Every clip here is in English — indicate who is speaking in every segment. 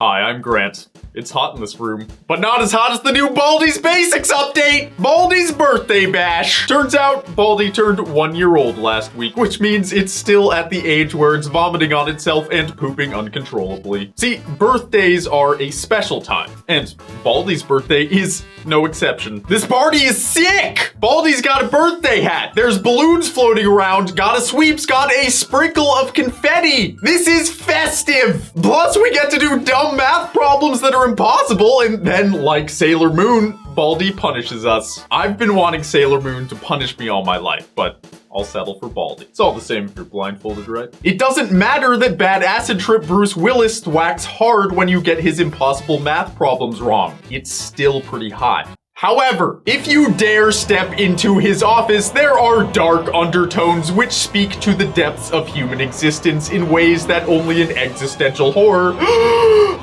Speaker 1: Hi, I'm Grant. It's hot in this room, but not as hot as the new Baldi's Basics update! Baldi's birthday bash! Turns out, Baldi turned 1 year old last week, which means it's still at the age where it's vomiting on itself and pooping uncontrollably. See, birthdays are a special time, and Baldi's birthday is no exception. This party is sick! Baldi's got a birthday hat, there's balloons floating around, got a sweeps, got a sprinkle of confetti! This is festive! Plus, we get to do dumb math problems that are impossible, and then, like Sailor Moon, Baldi punishes us. I've been wanting Sailor Moon to punish me all my life, but I'll settle for Baldi. It's all the same if you're blindfolded, right? It doesn't matter that bad acid trip Bruce Willis whacks hard when you get his impossible math problems wrong. It's still pretty hot. However, if you dare step into his office, there are dark undertones which speak to the depths of human existence in ways that only an existential horror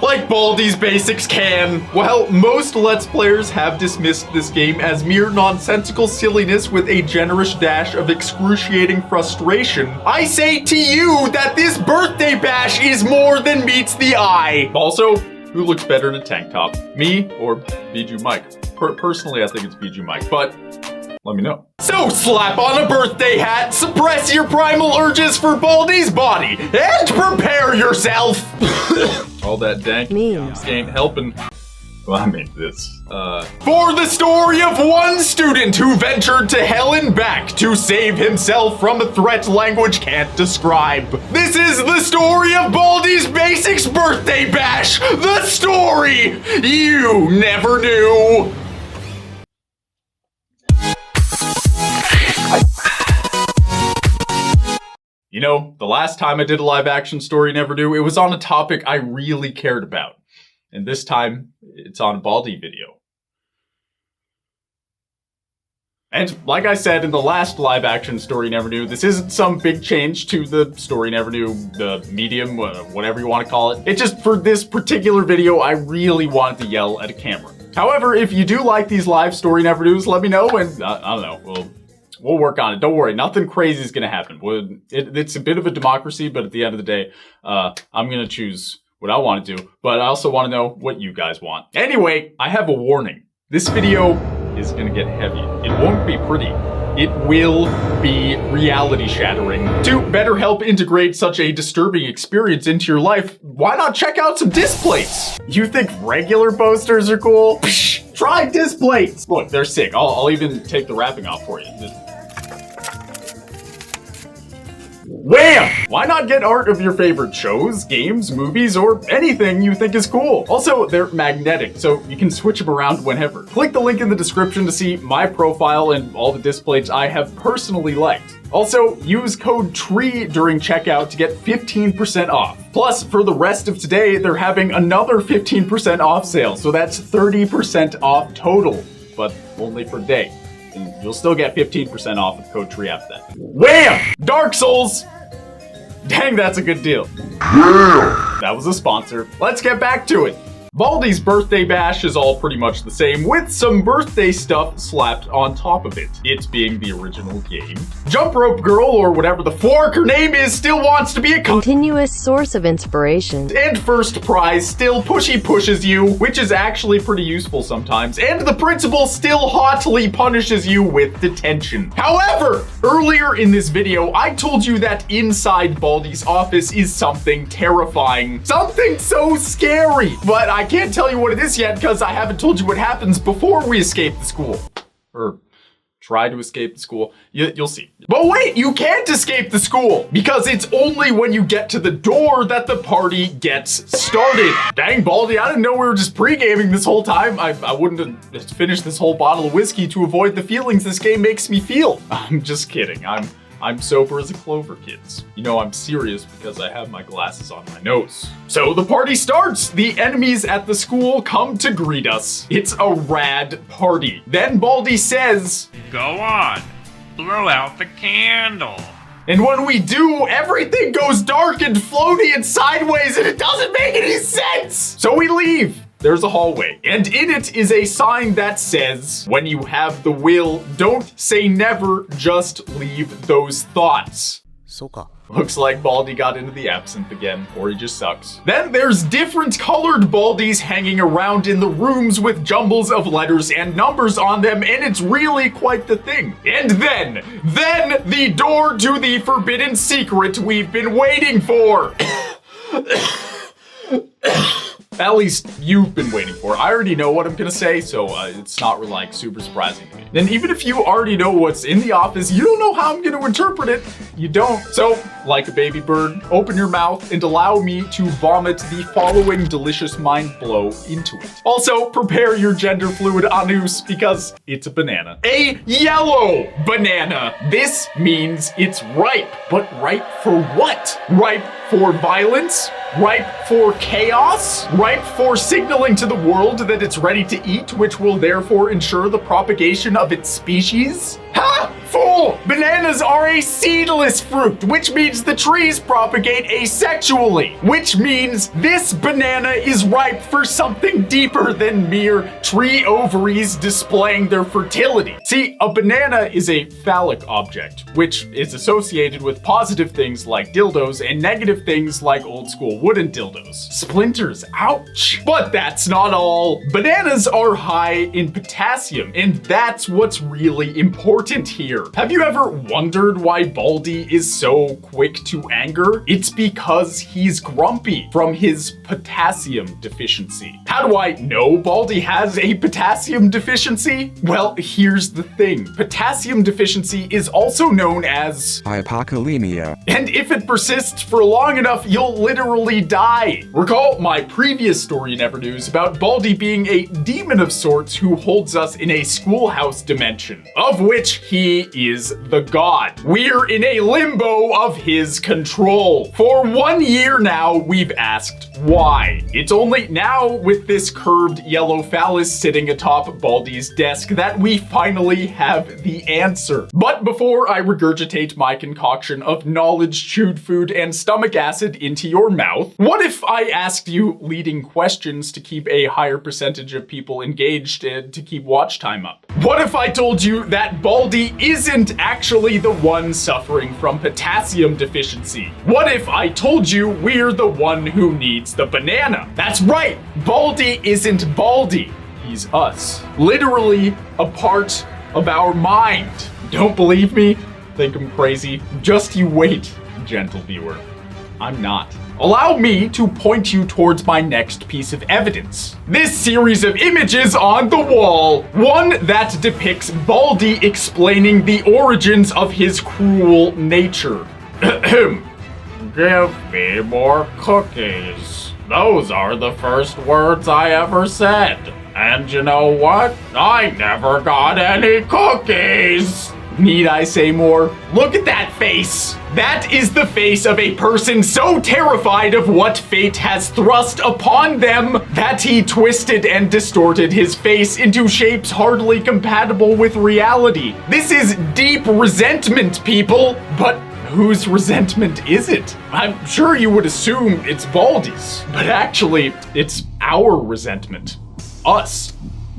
Speaker 1: like Baldi's Basics can. Well, most Let's Players have dismissed this game as mere nonsensical silliness with a generous dash of excruciating frustration. I say to you that this birthday bash is more than meets the eye. Also, who looks better in a tank top? Me or Bijou Mike? Personally, I think it's Bijou Mike, but let me know. So slap on a birthday hat, suppress your primal urges for Baldi's body, and prepare yourself! All that dank memes ain't helping. Well, I mean this. For the story of one student who ventured to hell and back to save himself from a threat language can't describe. This is the story of Baldi's Basics birthday bash. The story you never knew. You know, the last time I did a live action story never knew, it was on a topic I really cared about. And this time, it's on a Baldi video. And like I said in the last live action Story Never Knew, this isn't some big change to the Story Never Knew, the medium, whatever you want to call it. It just, for this particular video, I really wanted to yell at a camera. However, if you do like these live Story Never Knews, let me know, and I don't know, we'll work on it. Don't worry, nothing crazy is gonna happen. It's a bit of a democracy, but at the end of the day, I'm gonna choose what I want to do, but I also want to know what you guys want. Anyway, I have a warning. This video is gonna get heavy. It won't be pretty. It will be reality shattering. To better help integrate such a disturbing experience into your life, why not check out some disc plates? You think regular posters are cool? Psh, try disc plates. Look, they're sick. I'll even take the wrapping off for you. Wham! Why not get art of your favorite shows, games, movies, or anything you think is cool? Also, they're magnetic, so you can switch them around whenever. Click the link in the description to see my profile and all the disc plates I have personally liked. Also, use code TREE during checkout to get 15% off. Plus, for the rest of today, they're having another 15% off sale, so that's 30% off total, but only for today. And you'll still get 15% off with code TREE after that. Wham! Dark Souls! Dang, that's a good deal. Yeah. That was a sponsor. Let's get back to it. Baldi's birthday bash is all pretty much the same, with some birthday stuff slapped on top of it. It being the original game. Jump Rope Girl, or whatever the fork her name is, still wants to be a
Speaker 2: continuous source of inspiration.
Speaker 1: And first prize still pushes you, which is actually pretty useful sometimes. And the principal still hotly punishes you with detention. However, earlier in this video, I told you that inside Baldi's office is something terrifying. Something so scary. But I can't tell you what it is yet because I haven't told you what happens before we escape the school. Or try to escape the school. You'll see. But wait, you can't escape the school because it's only when you get to the door that the party gets started. Dang, Baldi, I didn't know we were just pre-gaming this whole time. I wouldn't have finished this whole bottle of whiskey to avoid the feelings this game makes me feel. I'm just kidding. I'm sober as a clover, kids. You know I'm serious because I have my glasses on my nose. So the party starts. The enemies at the school come to greet us. It's a rad party. Then Baldi says,
Speaker 3: "Go on, blow out the candle."
Speaker 1: And when we do, everything goes dark and floaty and sideways and it doesn't make any sense. So we leave. There's a hallway, and in it is a sign that says, when you have the will, don't say never, just leave those thoughts.
Speaker 4: そうか。
Speaker 1: Looks like Baldi got into the absinthe again, or he just sucks. Then there's different colored Baldis hanging around in the rooms with jumbles of letters and numbers on them, and it's really quite the thing. And then the door to the forbidden secret we've been waiting for. At least you've been waiting for. I already know what I'm gonna say, so it's not like super surprising to me. And even if you already know what's in the office, you don't know how I'm gonna interpret it. You don't. So, like a baby bird, open your mouth and allow me to vomit the following delicious mind blow into it. Also, prepare your gender fluid anus because it's a banana. A yellow banana. This means it's ripe. But ripe for what? Ripe for violence? Ripe for chaos? Ripe for signaling to the world that it's ready to eat, which will therefore ensure the propagation of its species? Ha! Fool! Bananas are a seedless fruit, which means the trees propagate asexually, which means this banana is ripe for something deeper than mere tree ovaries displaying their fertility. See, a banana is a phallic object, which is associated with positive things like dildos and negative things like old school wooden dildos. Splinters, ouch! But that's not all. Bananas are high in potassium, and that's what's really important here. Have you ever wondered why Baldi is so quick to anger? It's because he's grumpy from his potassium deficiency. How do I know Baldi has a potassium deficiency? Well, here's the thing. Potassium deficiency is also known as
Speaker 4: hypokalemia.
Speaker 1: And if it persists for long enough, you'll literally die. Recall my previous story in Evernews about Baldi being a demon of sorts who holds us in a schoolhouse dimension, of which he is the god. We're in a limbo of his control. For 1 year now, we've asked why. It's only now with this curved yellow phallus sitting atop Baldi's desk that we finally have the answer. But before I regurgitate my concoction of knowledge, chewed food, and stomach acid into your mouth, what if I asked you leading questions to keep a higher percentage of people engaged and to keep watch time up? What if I told you that Baldi isn't actually the one suffering from potassium deficiency? What if I told you we're the one who needs the banana? That's right, Baldi isn't Baldi. He's us. Literally a part of our mind. Don't believe me? Think I'm crazy? Just you wait, gentle viewer. I'm not. Allow me to point you towards my next piece of evidence. This series of images on the wall, one that depicts Baldi explaining the origins of his cruel nature. Give me more cookies. Those are the first words I ever said. And you know what? I never got any cookies. Need I say more? Look at that face! That is the face of a person so terrified of what fate has thrust upon them that he twisted and distorted his face into shapes hardly compatible with reality. This is deep resentment, people! But whose resentment is it? I'm sure you would assume it's Baldi's, but actually, it's our resentment. Us.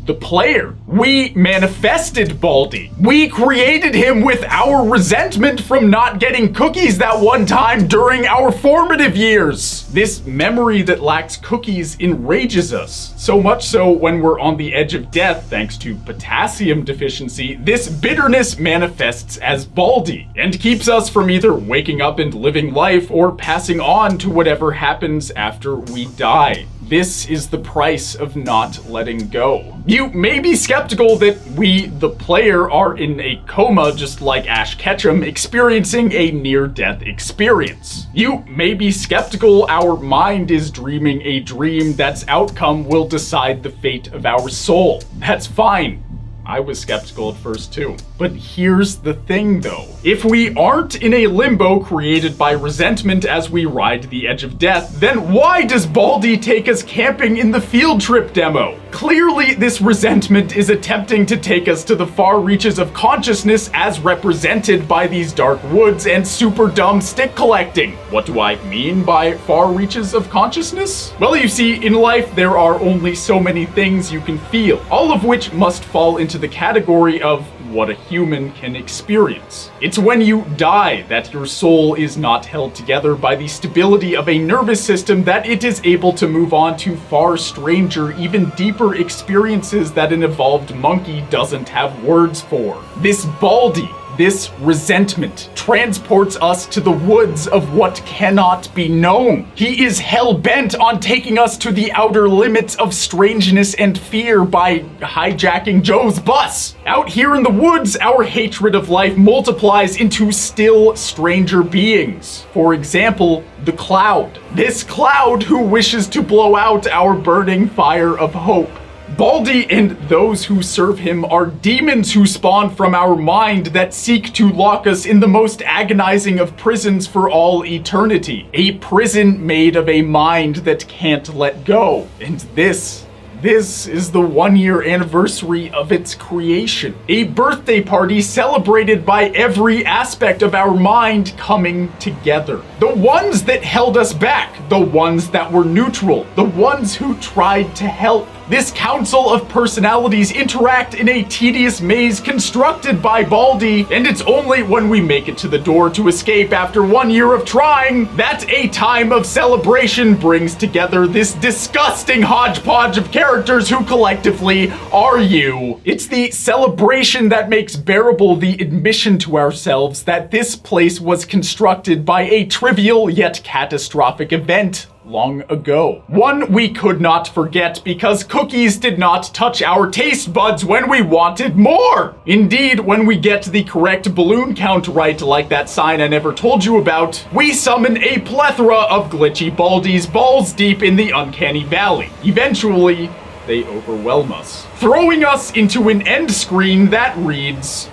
Speaker 1: The player. We manifested Baldi. We created him with our resentment from not getting cookies that one time during our formative years. This memory that lacks cookies enrages us. So much so when we're on the edge of death thanks to potassium deficiency, this bitterness manifests as Baldi and keeps us from either waking up and living life or passing on to whatever happens after we die. This is the price of not letting go. You may be skeptical that we, the player, are in a coma just like Ash Ketchum experiencing a near-death experience. You may be skeptical our mind is dreaming a dream that's outcome will decide the fate of our soul. That's fine. I was skeptical at first too. But here's the thing though. If we aren't in a limbo created by resentment as we ride the edge of death, then why does Baldi take us camping in the field trip demo? Clearly, this resentment is attempting to take us to the far reaches of consciousness as represented by these dark woods and super dumb stick collecting. What do I mean by far reaches of consciousness? Well, you see, in life there are only so many things you can feel, all of which must fall into the category of what a human can experience. It's when you die that your soul is not held together by the stability of a nervous system that it is able to move on to far stranger, even deeper experiences that an evolved monkey doesn't have words for. This Baldi, this resentment, transports us to the woods of what cannot be known. He is hell-bent on taking us to the outer limits of strangeness and fear by hijacking Joe's bus. Out here in the woods, our hatred of life multiplies into still stranger beings. For example, the Cloud. This Cloud who wishes to blow out our burning fire of hope. Baldi and those who serve him are demons who spawn from our mind that seek to lock us in the most agonizing of prisons for all eternity. A prison made of a mind that can't let go. And this is the 1-year anniversary of its creation. A birthday party celebrated by every aspect of our mind coming together. The ones that held us back, the ones that were neutral, the ones who tried to help. This council of personalities interact in a tedious maze constructed by Baldi, and it's only when we make it to the door to escape after 1 year of trying that a time of celebration brings together this disgusting hodgepodge of characters who collectively are you. It's the celebration that makes bearable the admission to ourselves that this place was constructed by a trivial yet catastrophic event long ago. One we could not forget because cookies did not touch our taste buds when we wanted more. Indeed, when we get the correct balloon count right, like that sign I never told you about, we summon a plethora of glitchy Baldis balls deep in the uncanny valley. Eventually, they overwhelm us, throwing us into an end screen that reads,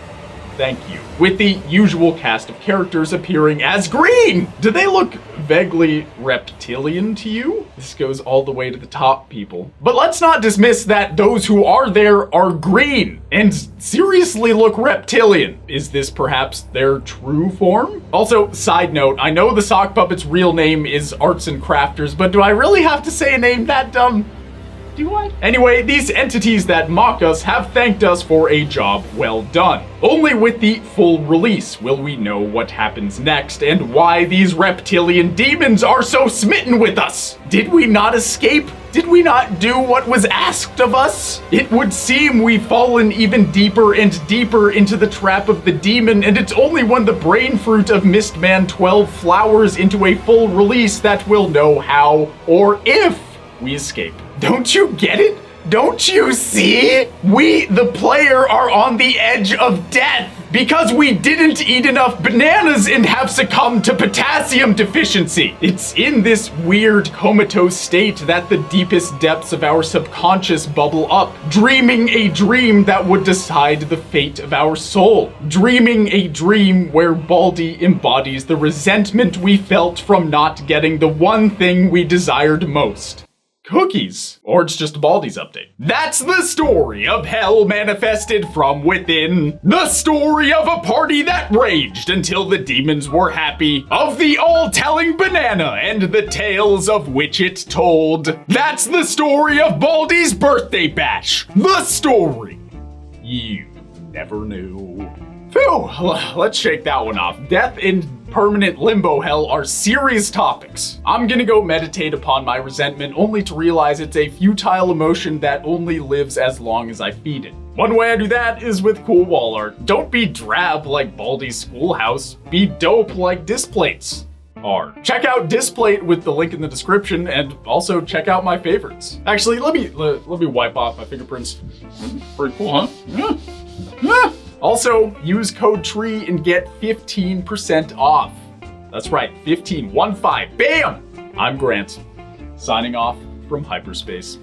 Speaker 1: "Thank you," with the usual cast of characters appearing as green. Do they look vaguely reptilian to you? This goes all the way to the top, people. But let's not dismiss that those who are there are green and seriously look reptilian. Is this perhaps their true form? Also, side note, I know the sock puppet's real name is Arts and Crafters, but do I really have to say a name that dumb? Do I? Anyway, these entities that mock us have thanked us for a job well done. Only with the full release will we know what happens next and why these reptilian demons are so smitten with us. Did we not escape? Did we not do what was asked of us? It would seem we've fallen even deeper and deeper into the trap of the demon, and it's only when the brain fruit of Mistman 12 flowers into a full release that we'll know how or if we escape. Don't you get it? Don't you see? We, the player, are on the edge of death because we didn't eat enough bananas and have succumbed to potassium deficiency. It's in this weird comatose state that the deepest depths of our subconscious bubble up, dreaming a dream that would decide the fate of our soul. Dreaming a dream where Baldi embodies the resentment we felt from not getting the one thing we desired most. Cookies. Or it's just a Baldi's update. That's the story of hell manifested from within. The story of a party that raged until the demons were happy. Of the all-telling banana and the tales of which it told. That's the story of Baldi's birthday bash. The story you never knew. Phew, let's shake that one off. Death and permanent limbo hell are serious topics. I'm gonna go meditate upon my resentment only to realize it's a futile emotion that only lives as long as I feed it. One way I do that is with cool wall art. Don't be drab like Baldi's schoolhouse. Be dope like Displates are. Check out Displate with the link in the description, and also check out my favorites. Actually, let me wipe off my fingerprints. Pretty cool, huh? Yeah. Also, use code TREE and get 15% off. That's right, 15, 1-5, bam! I'm Grant, signing off from hyperspace.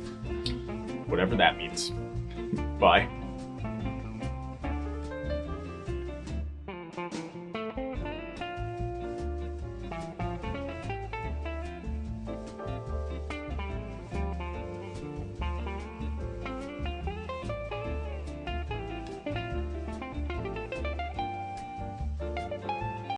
Speaker 1: Whatever that means. Bye.